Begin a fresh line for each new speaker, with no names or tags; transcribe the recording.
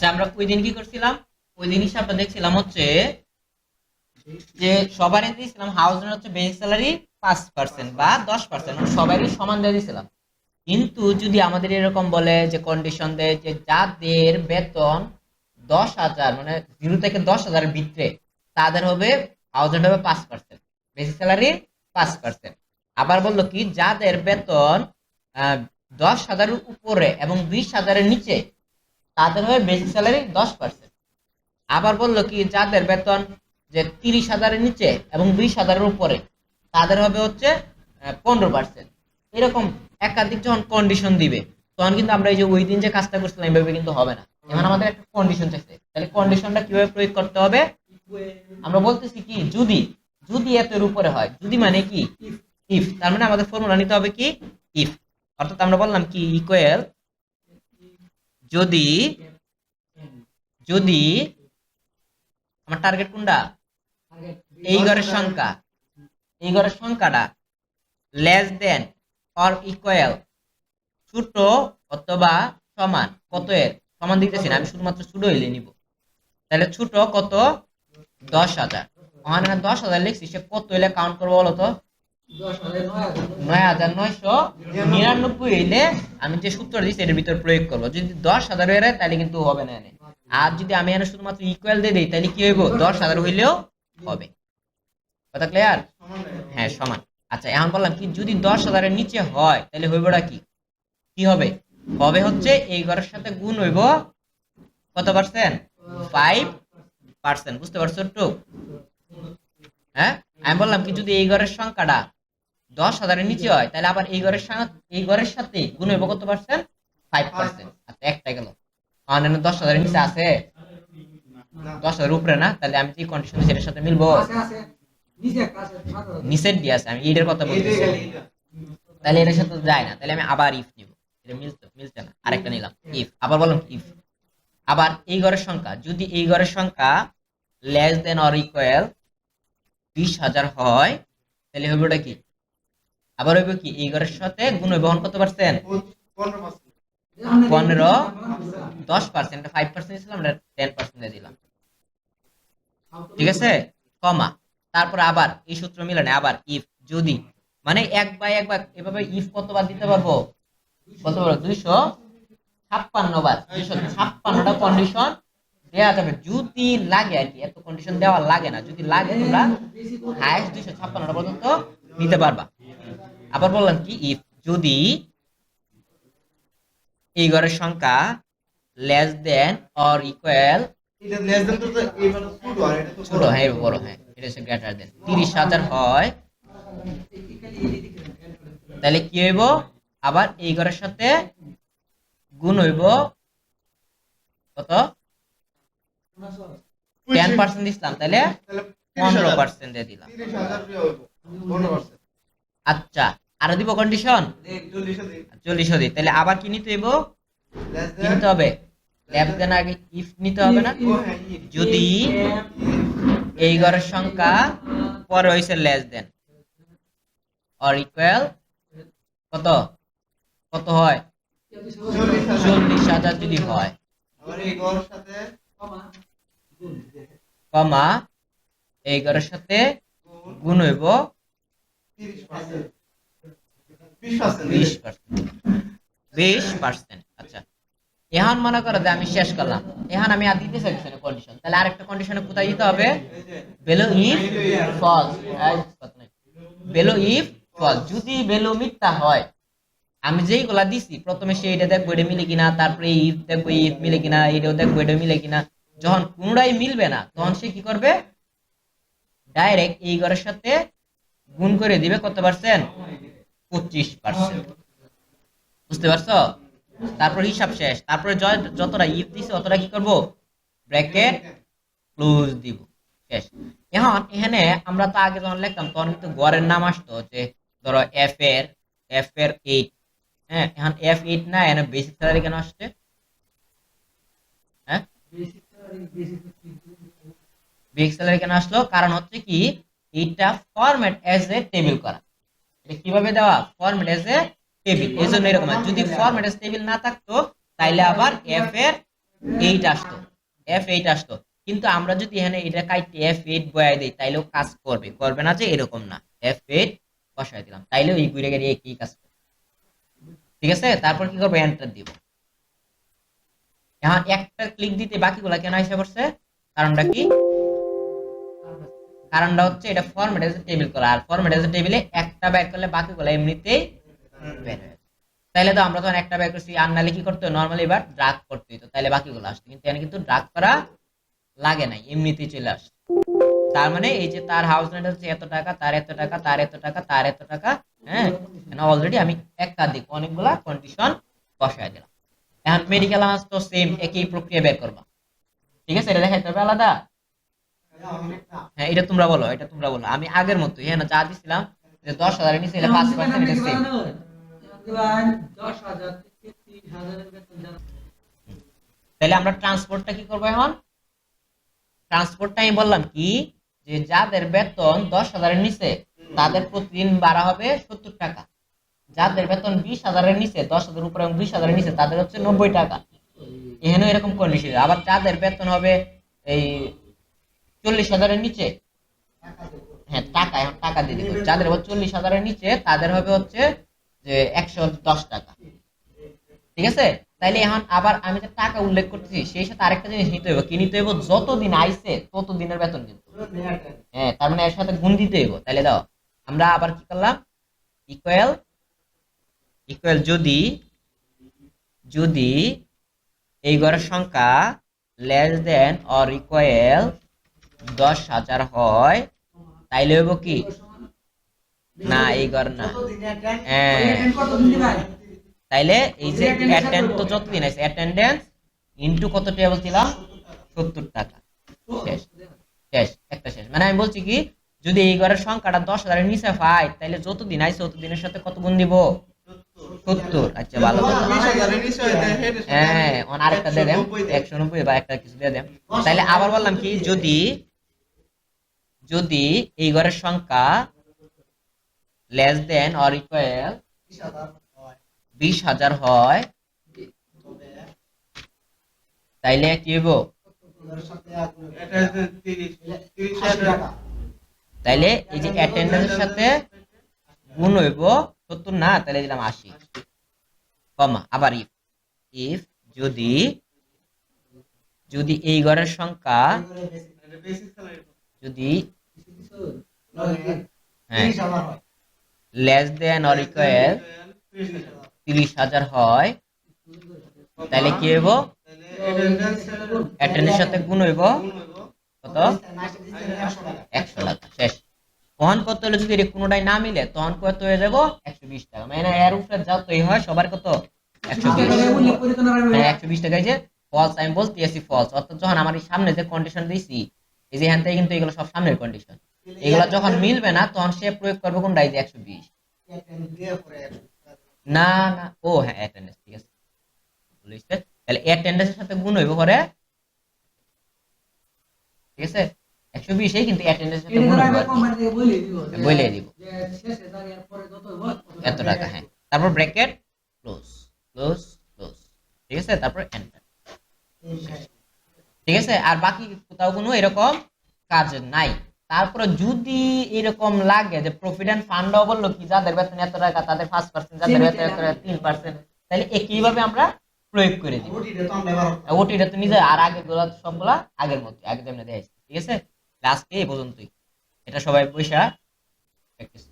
আচ্ছা, আমরা ওই দিন কি করছিলাম? ওই দিন হিসাবটা দেখছিলাম হচ্ছে যে সবারই দিয়েছিলাম হাউস রেন্ট হচ্ছে বেসিক স্যালারি 5% বা 10%, সবারই সমান দিয়ে দিয়েছিলাম। কিন্তু যদি আমাদের এরকম বলে যে কন্ডিশন দেয় যে যাদের বেতন 10,000, মানে 0 থেকে 10,000 ভিতরে, তাদের হবে হাউস রেন্ট হবে 5%, বেসিক স্যালারি 5%। আবার বললো কি যাদের বেতন 10,000-এর উপরে এবং 20,000-এর নিচে, তাদের হবে বেসিক স্যালারি 10%। আবার বললো কি যাদের বেতন যে 30,000-এর নিচে এবং 20,000-এর উপরে, তাদের হবে হচ্ছে 15%। এরকম একাধিক যখন কন্ডিশন দিবে, তখন কিন্তু আমরা এই যে ওই দিন যে কাজটা করছিলাম এইভাবে কিন্তু হবে না। এখন আমাদের একটা কন্ডিশন চাইছে, তাহলে কন্ডিশনটা কিভাবে প্রয়োগ করতে হবে? আমরা বলতেছি কি যদি, যদি এতের উপরে হয়, যদি মানে কি ইফ, তার মানে আমাদের ফর্মুলা নিতে হবে কি ইফ। অর্থাৎ আমরা বললাম কি ইকুয়াল যদি, যদি আমার টার্গেট কোনটা, এই ঘরের সংখ্যা, এই ঘরের সংখ্যাটা লেস দেন অর ইকুয়াল, ছোট অথবা সমান কত এর, সমান দিতেছি না আমি, শুধুমাত্র ছোট হইলে নিব। তাহলে ছোট কত, 10,000। ওখানে 10,000 লিখছি, সে কত হইলে কাউন্ট করবো বলো তো? 9,999 হইলে আমি যে সূত্র দিচ্ছি এটার ভিতর প্রয়োগ করবো। যদি 10,000 হয়ে যায় তাহলে কিন্তু হবে না এনে। আর যদি আমি এনে শুধুমাত্র ইকুয়াল দিয়ে দিই তাহলে কি হইব, 10,000 হইলেও হবে। কথা ক্লিয়ার? হ্যাঁ, সমান। আচ্ছা, এখন বললাম কি যদি 10,000-এর নিচে হয় তাহলে হইবটা কি, কি হবে? হবে হচ্ছে এই ঘরের সাথে গুণ হইব কত পার্সেন্ট, 5%। বুঝতে পারছো একটু? হ্যাঁ, আমি বললাম কি যদি এই ঘরের সংখ্যাটা 10,000-এর নিচে হয় তাহলে আবার এই ঘরের সাথে গুণ হইব কত পার্সেন্ট, 5%। আচ্ছা, একটা গেল। 10,000-এর নিচে আছে, 10,000-এর উপরে না, তাহলে আমি যে কন্ডিশন সেটার সাথে মিলবো, নিচের দিয়ে আছে, আমি এটার কথা বলতেছি। তাহলে এটার সাথে যায় না, তাহলে আমি আবার ইফ নিব। এটা মিলছে না, আরেকটা নিলাম ইফ। আবার বললাম ইফ, আবার এই ঘরের সংখ্যা, যদি এই ঘরের সংখ্যা লেস দেন অর ইকুয়াল 20,000 হয় তাহলে হবে ওটা কি, আবার হইব কি এই ঘরের সাথে গুণ হইব কত পার্সেন্ট, 15, 10%, 5% ছিলাম, 10% দিয়ে দিলাম। ঠিক আছে, কমা, তারপর আবার এই সূত্র মিলানে আবার ইফ যদি, মানে এক বাই একবার এভাবে ইফ কতবার দিতে পারবো, বলতে পারবো 256 বার, 256টা কন্ডিশন দেওয়া যাবে যদি লাগে আর কি। এত কন্ডিশন দেওয়া লাগে না, যদি লাগে তোমরা হাইয়েস্ট 256টা পর্যন্ত নিতে পারবা। আবার বললাম কি ইফ যদি এই ঘরের সংখ্যা লেস দেন অর ইকুয়াল, ছোট, হ্যাঁ বড়, হ্যাঁ এটা হচ্ছে গ্রেটার দেন 30,000 হয়, তাহলে কি হইব, আবার এই ঘরের সাথে গুণ হইব কত, 10% দিছিলাম, তাহলে 15% দিয়ে দিলাম। আচ্ছা, আরো দিব কন্ডিশন, 40 দিই, তাহলে আবার কি নিতে হইব, কি নিতে হবে, লেস দেন আগে ইফ নিতে হবে না, যদি এই ঘরের সংখ্যা পরে হইছে লেস দেন অর ইকুয়াল কত, কত হয়, 40,000 যদি হয়, কমা এই ঘরের সাথে গুণ হইব 20%। আচ্ছা, এখন মনে করো যে আমি শেষ করলাম, এখন আমি আর দিতে চাইছি না কন্ডিশন, তাহলে আরেকটা কন্ডিশনে কোথায় দিতে হবে, below if false, below if false. যদি বেলো মিথ্যা হয়, আমি যেইগুলা দিছি প্রথমে সেইটা দেখবো এটা মিলে কিনা, তারপরে ইফ দেখবো ইফ মিলে কিনা, এটাও দেখবো এটা মিলে কিনা। যখন কোনটাই মিলবে না তখন সে কি করবে, ডাইরেক্ট এই ঘরের সাথে গুণ করে দিবে কত পার্সেন্ট, 25%। বুঝতে পারছো? তারপর হিসাব শেষ, তারপরে যতটা ইফ দিছে অতটা কি করব, ব্র্যাকেট ক্লোজ দিব, শেষ। এখন এখানে আমরা তো আগে যখন লিখতাম তখন কিন্তু গড়ের নাম আসতো, যে ধরো এফ এর 8, হ্যাঁ, এখন F8 না, এখানে বেসিক স্যালারি কেন আসছে, হ্যাঁ বেসিক স্যালারি কেন আসলো, কারণ হচ্ছে কি এটা ফরম্যাট এজ এ টেবিল করা। এটা কিভাবে দেওয়া, ফরম্যাট এজ এ টেবিল, এই জন্য এরকম। যদি ফরম্যাট এজ টেবিল না থাকতো তাইলে আবার এফ এর এইট আসতো, F8 আসতো। কিন্তু আমরা যদি এখানে এটা কাইটে F8 বয়াই দেই তাইলেও কাজ করবে, করবে না যে এরকম না, F8 বসাই দিলাম তাইলেও এই ঘুরে গিয়ে একই কাজ করবে। ঠিক আছে, তারপর কি করবো, এন্টার দিব। এখন একটা ক্লিক দিতে বাকিগুলা কেন এসে পড়ছে, কারণটা কি, কারণটা হচ্ছে এটা ফরম্যাট এজ টেবিল করা, আর ফরম্যাট এজ টেবিলে একটা বের করলে বাকিগুলো এমনিতেই বের হয়ে যায়। তাইলে তো আমরা তখন একটা বের করছি, আর নাহলে কি করতে নরমালি এবার ড্রাগ করতে হতো, তাইলে বাকিগুলো আসতো, কিন্তু এখানে কিন্তু ড্রাগ করা লাগে নাই, এমনিতেই চলে আসছে। তার মানে এই যে তার হাউস রেন্ট হচ্ছে এত টাকা, তার এত টাকা, তার এত টাকা, তার এত টাকা, হ্যাঁ, অলরেডি আমি একাধিক অনেকগুলা কন্ডিশন বসায় দিলাম। এখন মেডিকেল আওয়াজ তো সেম একই প্রক্রিয়া বের করবা। ঠিক আছে, এটা দেখাইতে হবে আলাদা। হ্যাঁ, এটা তোমরা বলো, এটা তোমরা বলো, আমি আগের মতো হ্যাঁ যা দিছিলাম যে 10,000 এর নিচে এটা 5% এটা সেম। তাহলে আমরা ট্রান্সপোর্টটা কি করবো এখন, ট্রান্সপোর্টটা আমি বললাম কি, যে যাদের বেতন 10,000 এর নিচে তাদের প্রতিদিন ভাড়া হবে 70 টাকা, যাদের বেতন 20,000 এর নিচে, 10,000 উপরে এবং 20,000 এর নিচে তাদের হচ্ছে 90 টাকা। এখানেও এরকম কন্ডিশন। আবার যাদের বেতন হবে এই 40,000 এর নিচে, হ্যাঁ টাকা, এখন টাকা দিয়ে দিব, যাদের 40,000 এর নিচে তাদের হবে হচ্ছে যে 110 টাকা। ঠিক আছে, তাইলে এখন আবার আমি যে টাকা উল্লেখ করতেছি সেই সাথে আরেকটা জিনিস নিতে হইব, কি নিতে হইব, যতদিন আইছে তত দিনের বেতন কিন্তু, হ্যাঁ তার মানে এর সাথে গুণ দিতে হইব। তাইলে দাও আমরা আবার কি করলাম, ইকুয়াল, ইকুয়াল যদি, যদি এই ঘরের সংখ্যা লেস দেন অর ইকুয়াল 10,000 হয়, তাইলে হইব কি, না এই ঘর না, হ্যাঁ তাইলে এই যে অ্যাটেন্ড তো যতদিন আছে অ্যাটেন্ডেন্স ইনটু কত টাকা বলছিলাম, 70 টাকা, শেষ, শেষ, একটা শেষ। মানে আমি বলছি কি, যদি এই ঘরের সংখ্যাটা 10,000 এর নিচে হয় তাহলে যতদিন আইছে ততদিনের সাথে কত গুণ দিব, 70। আচ্ছা ভালো, হ্যাঁ আরেকটা দিয়ে দেন 190 বা একটা কিছু দিয়ে দেন। তাইলে আবার বললাম কি, যদি, যদি এই ঘরের সংখ্যা লেস দেন অর ইকুয়াল 20,000 হয়, তাইলে কি হইব, তাইলে এই যে অ্যাটেন্ডেন্সের সাথে গুণ হইব 70 না, তাহলে দিলাম 80, কমা আবার ইফ, ইফ যদি, যদি এই ঘরের সংখ্যা, যদি হ্যাঁ লেস দেন অর ইকুয়াল 30,000 হয়, তাহলে কি হইব, অ্যাটেন্ডেন্সের সাথে গুণ হইব কত, 100 টাকা, শেষ। তখন কত হলো, যদি এটা কোনোটাই না মিলে তখন কত হয়ে যাব, 120 টাকা। মানে এর উপরে যতই হয় সবার কত, 120, হ্যাঁ 120 টাকা। এই যে ফলস, আমি বলতে আছি ফলস, অর্থাৎ যখন আমার এই সামনে যে কন্ডিশন দিছি, এই যে এখান থেকে কিন্তু এগুলো সব সামনের কন্ডিশন, এগুলো যখন মিলবে না তখন সে প্রয়োগ করবে কোনটা, এই যে 120। না না, ও হ্যাঁ অ্যাটেন্ডেন্স, ঠিক আছে বুঝতে, তাহলে অ্যাটেন্ডেন্সের সাথে গুণ হইব পরে, ঠিক আছে 120 কিন্তু অ্যাটেন্ডেন্সের সাথে গুণ হইব, বলে দিব এত টাকা, হ্যাঁ তারপর ব্র্যাকেট ক্লোজ, ক্লোজ, ক্লোজ, ঠিক আছে, তারপর এন্টার। ঠিক আছে, আর বাকি কোথাও কোনো এরকম কাজ নাই। তারপরে যদি এরকম লাগে যে প্রভিডেন্ট ফান্ডও বললো কি যাদের বেতন এত টাকা তাদের 5%, যাদের বেতন এত টাকা 3%, তাহলে একইভাবে আমরা প্রয়োগ করে দিই। ওটিটা তো নিজে, আর আগে গুলা সবগুলা আগের মতো আগে যেমন দেয়। ঠিক আছে, আজকে এই পর্যন্তই, এটা সবাই পয়সা প্র্যাকটিস